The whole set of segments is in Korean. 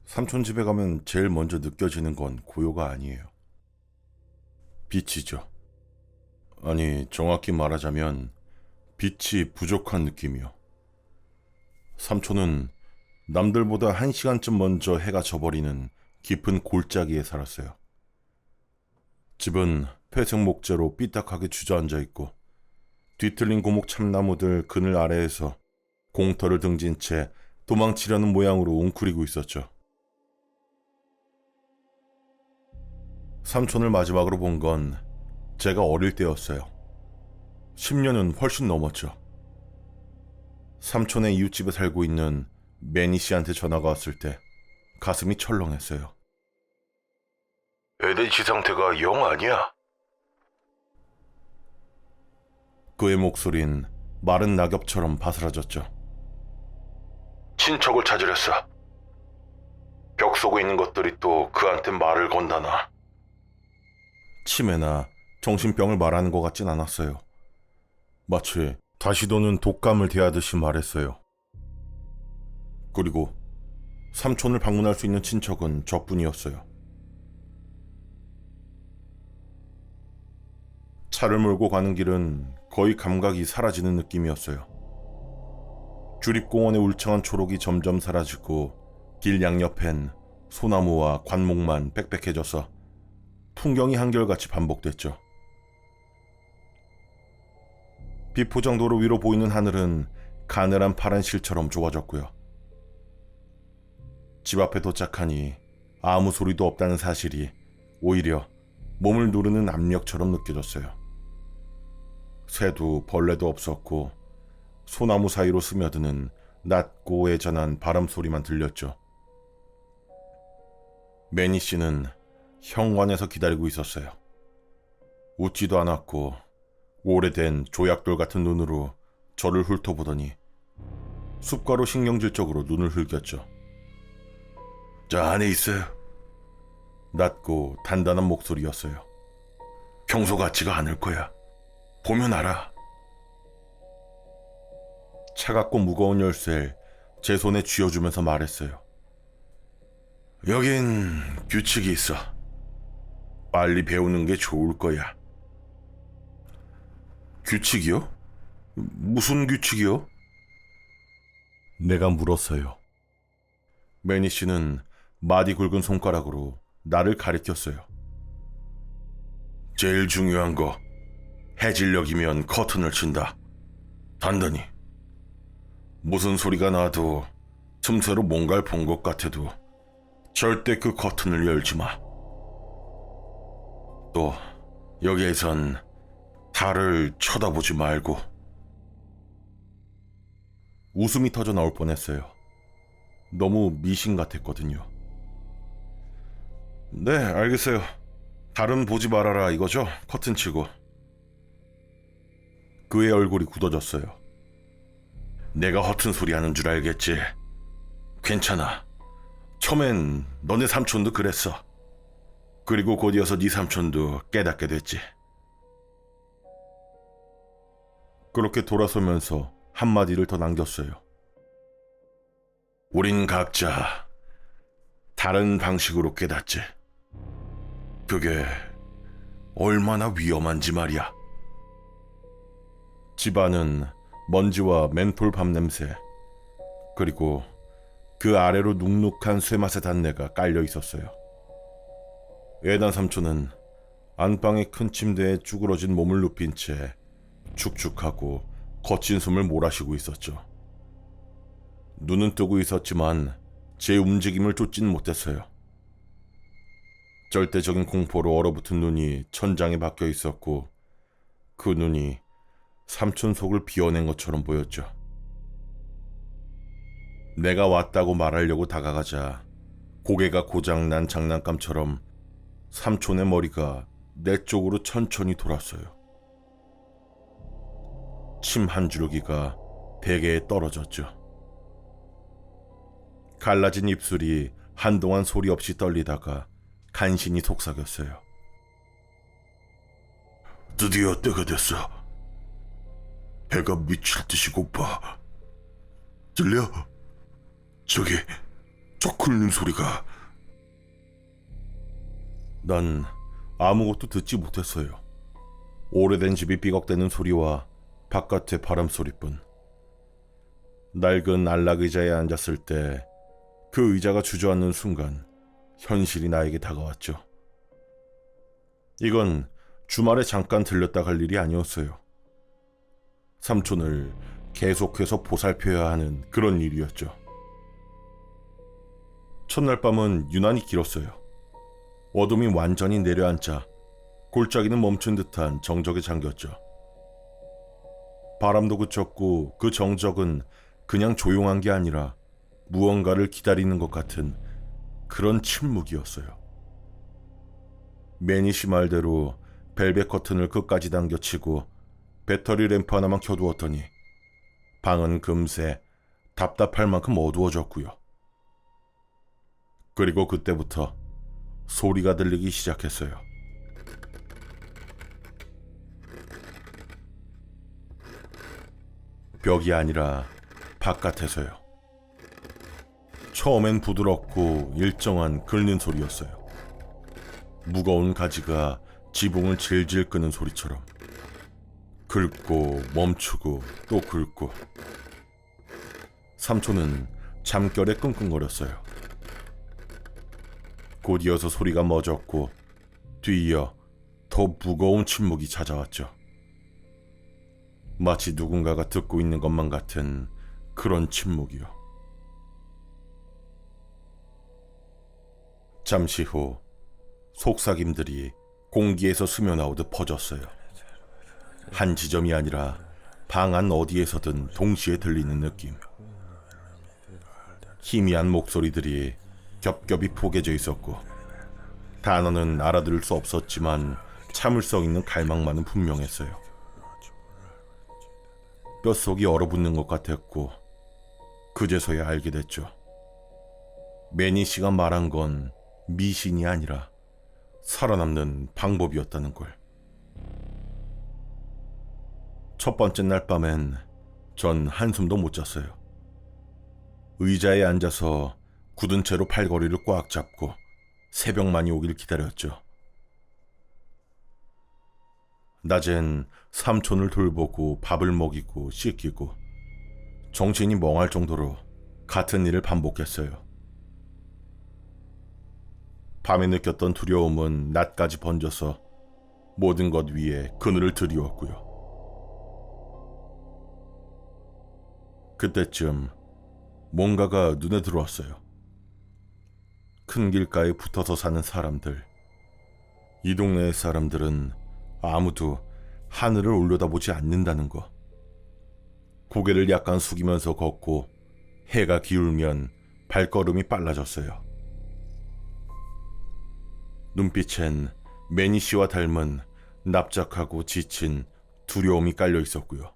삼촌 집에 가면 제일 먼저 느껴지는 건 고요가 아니에요. 빛이죠. 아니, 정확히 말하자면 빛이 부족한 느낌이요. 삼촌은 남들보다 1시간쯤 먼저 해가 져버리는 깊은 골짜기에 살았어요. 집은 회색 목재로 삐딱하게 주저앉아 있고 뒤틀린 고목 참나무들 그늘 아래에서 공터를 등진 채 도망치려는 모양으로 웅크리고 있었죠. 삼촌을 마지막으로 본 건 제가 어릴 때였어요. 10년은 훨씬 넘었죠. 삼촌의 이웃집에 살고 있는 매니 씨한테 전화가 왔을 때 가슴이 철렁했어요. 에덴 씨 상태가 영 아니야. 그의 목소린 마른 낙엽처럼 바스라졌죠. 친척을 찾으랬어. 벽 속에 있는 것들이 또 그한테 말을 건다나. 치매나 정신병을 말하는 것 같진 않았어요. 마치 다시 도는 독감을 대하듯이 말했어요. 그리고 삼촌을 방문할 수 있는 친척은 저뿐이었어요. 차를 몰고 가는 길은 거의 감각이 사라지는 느낌이었어요. 주립공원의 울창한 초록이 점점 사라지고 길 양옆엔 소나무와 관목만 빽빽해져서 풍경이 한결같이 반복됐죠. 비포장도로 위로 보이는 하늘은 가늘한 파란 실처럼 좁아졌고요. 집 앞에 도착하니 아무 소리도 없다는 사실이 오히려 몸을 누르는 압력처럼 느껴졌어요. 새도 벌레도 없었고 소나무 사이로 스며드는 낮고 애잔한 바람 소리만 들렸죠. 매니 씨는 현관에서 기다리고 있었어요. 웃지도 않았고 오래된 조약돌 같은 눈으로 저를 훑어보더니 습과로 신경질적으로 눈을 흘겼죠. 저 안에 있어요. 낮고 단단한 목소리였어요. 평소 같지가 않을 거야. 보면 알아. 차갑고 무거운 열쇠를 제 손에 쥐어주면서 말했어요. 여긴 규칙이 있어. 빨리 배우는 게 좋을 거야. 규칙이요? 무슨 규칙이요? 내가 물었어요. 매니 씨는 마디 굵은 손가락으로 나를 가리켰어요. 제일 중요한 거, 해질녘이면 커튼을 친다. 단단히. 무슨 소리가 나도 틈새로 뭔가를 본 것 같아도 절대 그 커튼을 열지 마. 또 여기에선 달을 쳐다보지 말고. 웃음이 터져 나올 뻔했어요. 너무 미신 같았거든요. 네, 알겠어요. 달은 보지 말아라 이거죠? 커튼 치고. 그의 얼굴이 굳어졌어요. 내가 허튼 소리 하는 줄 알겠지. 괜찮아. 처음엔 너네 삼촌도 그랬어. 그리고 곧 이어서 네 삼촌도 깨닫게 됐지. 그렇게 돌아서면서 한마디를 더 남겼어요. 우린 각자 다른 방식으로 깨닫지. 그게 얼마나 위험한지 말이야. 집안은 먼지와 멘톨 밤냄새, 그리고 그 아래로 눅눅한 쇠맛의 단내가 깔려 있었어요. 애단 삼촌은 안방의 큰 침대에 쭈그러진 몸을 눕힌 채 축축하고 거친 숨을 몰아쉬고 있었죠. 눈은 뜨고 있었지만 제 움직임을 쫓진 못했어요. 절대적인 공포로 얼어붙은 눈이 천장에 박혀 있었고 그 눈이 삼촌 속을 비워낸 것처럼 보였죠. 내가 왔다고 말하려고 다가가자 고개가 고장난 장난감처럼 삼촌의 머리가 내 쪽으로 천천히 돌았어요. 침 한 줄기가 베개에 떨어졌죠. 갈라진 입술이 한동안 소리 없이 떨리다가 간신히 속삭였어요. 드디어 때가 됐어. 배가 미칠 듯이 고파. 들려? 저기 저 긁는 소리가. 난 아무것도 듣지 못했어요. 오래된 집이 삐걱대는 소리와 바깥의 바람 소리뿐. 낡은 안락 의자에 앉았을 때 그 의자가 주저앉는 순간 현실이 나에게 다가왔죠. 이건 주말에 잠깐 들렸다 갈 일이 아니었어요. 삼촌을 계속해서 보살펴야 하는 그런 일이었죠. 첫날 밤은 유난히 길었어요. 어둠이 완전히 내려앉자 골짜기는 멈춘 듯한 정적에 잠겼죠. 바람도 그쳤고 그 정적은 그냥 조용한 게 아니라 무언가를 기다리는 것 같은 그런 침묵이었어요. 매니시 말대로 벨벳 커튼을 끝까지 당겨치고 배터리 램프 하나만 켜두었더니 방은 금세 답답할 만큼 어두워졌고요. 그리고 그때부터 소리가 들리기 시작했어요. 벽이 아니라 바깥에서요. 처음엔 부드럽고 일정한 긁는 소리였어요. 무거운 가지가 지붕을 질질 끄는 소리처럼 긁고 멈추고 또 긁고. 삼촌은 잠결에 끙끙거렸어요. 곧 이어서 소리가 멎었고 뒤이어 더 무거운 침묵이 찾아왔죠. 마치 누군가가 듣고 있는 것만 같은 그런 침묵이요. 잠시 후 속삭임들이 공기에서 스며나오듯 퍼졌어요. 한 지점이 아니라 방 안 어디에서든 동시에 들리는 느낌. 희미한 목소리들이 겹겹이 포개져 있었고 단어는 알아들을 수 없었지만 참을성 있는 갈망만은 분명했어요. 뼛속이 얼어붙는 것 같았고 그제서야 알게 됐죠. 매니 씨가 말한 건 미신이 아니라 살아남는 방법이었다는 걸. 첫 번째 날 밤엔 전 한숨도 못 잤어요. 의자에 앉아서 굳은 채로 팔걸이를 꽉 잡고 새벽만이 오길 기다렸죠. 낮엔 삼촌을 돌보고 밥을 먹이고 씻기고 정신이 멍할 정도로 같은 일을 반복했어요. 밤에 느꼈던 두려움은 낮까지 번져서 모든 것 위에 그늘을 드리웠고요. 그때쯤 뭔가가 눈에 들어왔어요. 큰 길가에 붙어서 사는 사람들. 이 동네의 사람들은 아무도 하늘을 올려다보지 않는다는 거. 고개를 약간 숙이면서 걷고 해가 기울면 발걸음이 빨라졌어요. 눈빛엔 매니 씨와 닮은 납작하고 지친 두려움이 깔려 있었고요.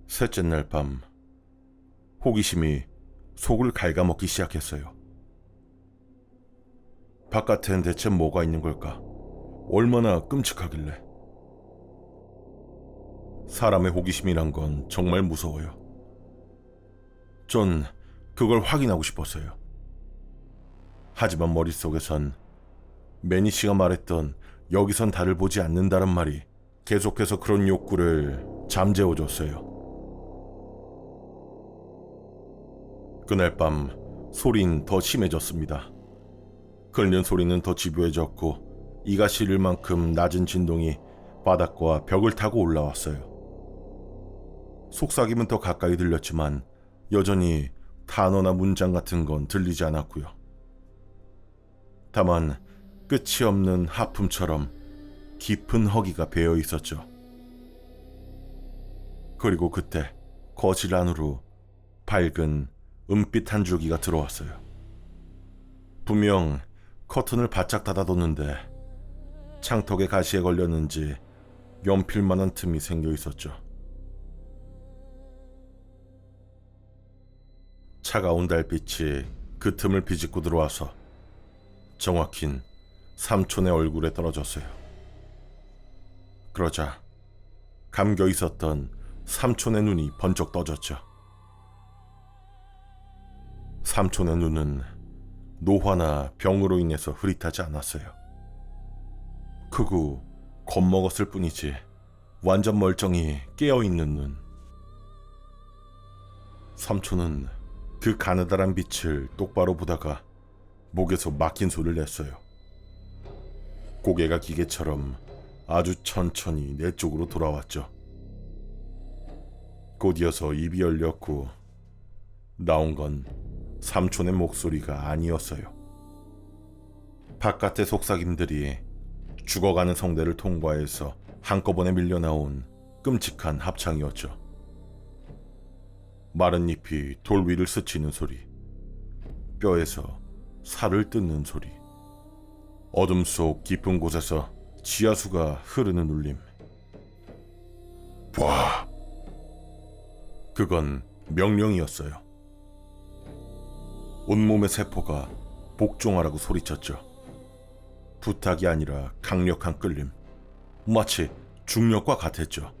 셋째 날 밤, 호기심이 속을 갉아먹기 시작했어요. 바깥엔 대체 뭐가 있는 걸까? 얼마나 끔찍하길래. 사람의 호기심이란 건 정말 무서워요. 전 그걸 확인하고 싶었어요. 하지만 머릿속에선 매니 씨가 말했던 여기선 달을 보지 않는다란 말이 계속해서 그런 욕구를 잠재워줬어요. 그날 밤 소리는 더 심해졌습니다. 긁는 소리는 더 집요해졌고 이가 시릴 만큼 낮은 진동이 바닥과 벽을 타고 올라왔어요. 속삭임은 더 가까이 들렸지만 여전히 단어나 문장 같은 건 들리지 않았고요. 다만 끝이 없는 하품처럼 깊은 허기가 배어 있었죠. 그리고 그때 거실 안으로 밝은 은빛 한 줄기가 들어왔어요. 분명 커튼을 바짝 닫아뒀는데 창턱에 가시에 걸렸는지 연필만한 틈이 생겨 있었죠. 차가운 달빛이 그 틈을 비집고 들어와서 정확히 삼촌의 얼굴에 떨어졌어요. 그러자 감겨 있었던 삼촌의 눈이 번쩍 떠졌죠. 삼촌의 눈은 노화나 병으로 인해서 흐릿하지 않았어요. 크고 겁먹었을 뿐이지 완전 멀쩡히 깨어있는 눈. 삼촌은 그 가느다란 빛을 똑바로 보다가 목에서 막힌 소리를 냈어요. 고개가 기계처럼 아주 천천히 내 쪽으로 돌아왔죠. 곧 이어서 입이 열렸고 나온 건 삼촌의 목소리가 아니었어요. 바깥의 속삭임들이 죽어가는 성대를 통과해서 한꺼번에 밀려나온 끔찍한 합창이었죠. 마른 잎이 돌 위를 스치는 소리, 뼈에서 살을 뜯는 소리, 어둠 속 깊은 곳에서 지하수가 흐르는 울림. 봐. 그건 명령이었어요. 온몸의 세포가 복종하라고 소리쳤죠. 부탁이 아니라 강력한 끌림, 마치 중력과 같았죠.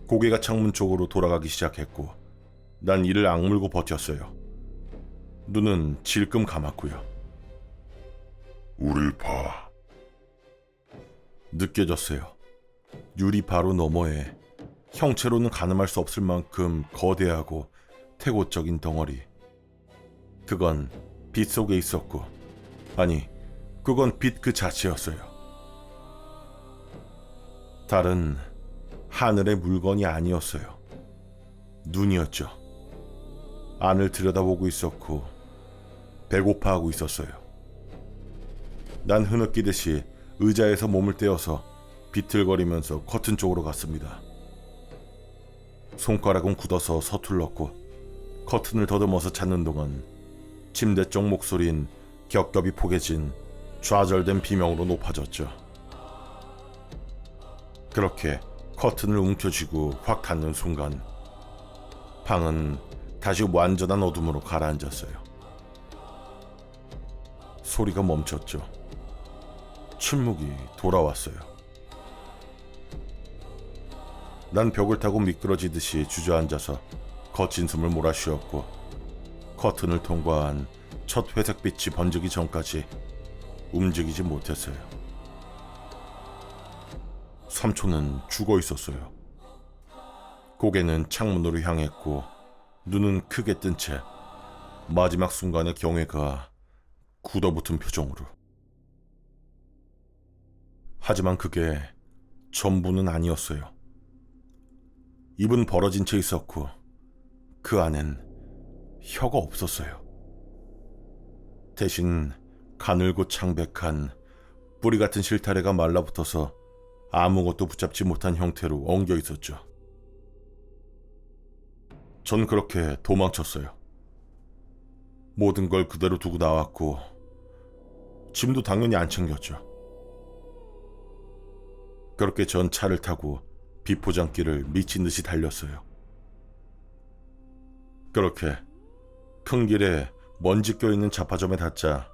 고개가 창문 쪽으로 돌아가기 시작했고 난 이를 악물고 버텼어요. 눈은 질끔 감았고요. 우릴 봐. 느껴졌어요. 유리 바로 너머에 형체로는 가늠할 수 없을 만큼 거대하고 태고적인 덩어리. 그건 빛 속에 있었고, 아니, 그건 빛 그 자체였어요. 다른 하늘의 물건이 아니었어요. 눈이었죠. 안을 들여다보고 있었고 배고파하고 있었어요. 난 흐느끼듯이 의자에서 몸을 떼어서 비틀거리면서 커튼 쪽으로 갔습니다. 손가락은 굳어서 서툴렀고 커튼을 더듬어서 찾는 동안 침대 쪽 목소리는 겹겹이 포개진 좌절된 비명으로 높아졌죠. 그렇게 커튼을 움켜쥐고 확 닫는 순간 방은 다시 완전한 어둠으로 가라앉았어요. 소리가 멈췄죠. 침묵이 돌아왔어요. 난 벽을 타고 미끄러지듯이 주저앉아서 거친 숨을 몰아쉬었고 커튼을 통과한 첫 회색빛이 번지기 전까지 움직이지 못했어요. 삼촌은 죽어 있었어요. 고개는 창문으로 향했고 눈은 크게 뜬 채 마지막 순간의 경외가 굳어붙은 표정으로. 하지만 그게 전부는 아니었어요. 입은 벌어진 채 있었고 그 안엔 혀가 없었어요. 대신 가늘고 창백한 뿌리 같은 실타래가 말라붙어서 아무것도 붙잡지 못한 형태로 엉겨 있었죠. 전 그렇게 도망쳤어요. 모든 걸 그대로 두고 나왔고 짐도 당연히 안 챙겼죠. 그렇게 전 차를 타고 비포장길을 미친 듯이 달렸어요. 그렇게 큰 길에 먼지 껴있는 잡화점에 닿자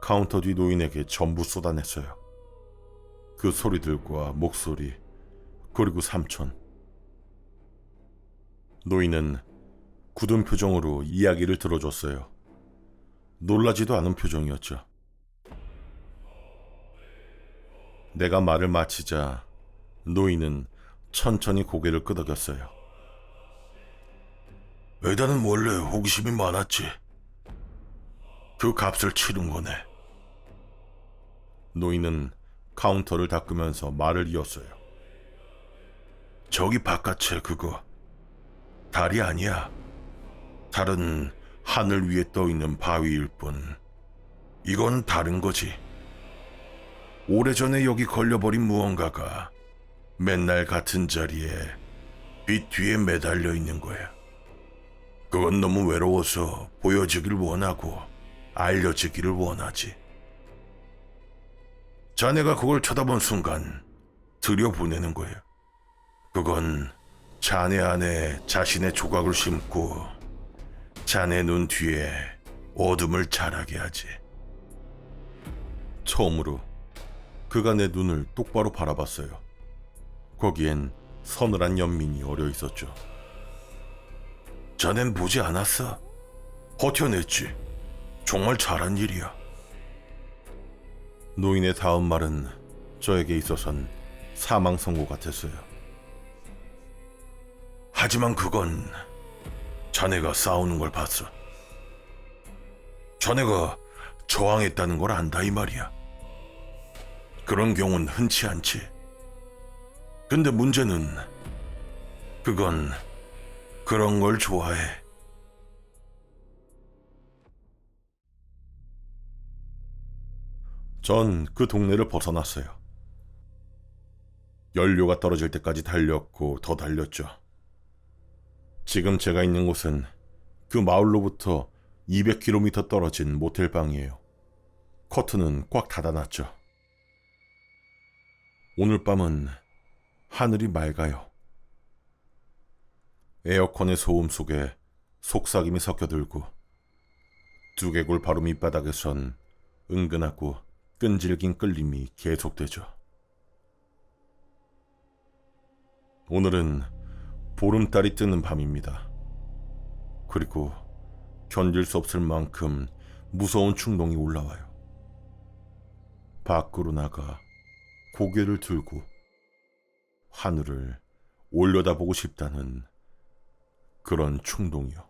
카운터 뒤 노인에게 전부 쏟아냈어요. 그 소리들과 목소리, 그리고 삼촌. 노인은 굳은 표정으로 이야기를 들어줬어요. 놀라지도 않은 표정이었죠. 내가 말을 마치자 노인은 천천히 고개를 끄덕였어요. 에다는 원래 호기심이 많았지. 그 값을 치른 거네. 노인은 카운터를 닦으면서 말을 이었어요. 저기 바깥에 그거 달이 아니야. 달은 하늘 위에 떠있는 바위일 뿐. 이건 다른 거지. 오래전에 여기 걸려버린 무언가가 맨날 같은 자리에 빛 뒤에 매달려 있는 거야. 그건 너무 외로워서 보여지길 원하고 알려지기를 원하지. 자네가 그걸 쳐다본 순간 들여보내는 거야. 그건 자네 안에 자신의 조각을 심고 자네 눈 뒤에 어둠을 자라게 하지. 처음으로 그가 내 눈을 똑바로 바라봤어요. 거기엔 서늘한 연민이 어려 있었죠. 자넨 보지 않았어? 버텨냈지. 정말 잘한 일이야. 노인의 다음 말은 저에게 있어선 사망 선고 같았어요. 하지만 그건 자네가 싸우는 걸 봤어. 자네가 저항했다는 걸 안다 이 말이야. 그런 경우는 흔치 않지. 근데 문제는 그건 그런 걸 좋아해. 전 그 동네를 벗어났어요. 연료가 떨어질 때까지 달렸고 더 달렸죠. 지금 제가 있는 곳은 그 마을로부터 200km 떨어진 모텔방이에요. 커튼은 꽉 닫아놨죠. 오늘 밤은 하늘이 맑아요. 에어컨의 소음 속에 속삭임이 섞여들고 두개골 바로 밑바닥에선 은근하고 끈질긴 끌림이 계속되죠. 오늘은 보름달이 뜨는 밤입니다. 그리고 견딜 수 없을 만큼 무서운 충동이 올라와요. 밖으로 나가 고개를 들고 하늘을 올려다보고 싶다는 그런 충동이요.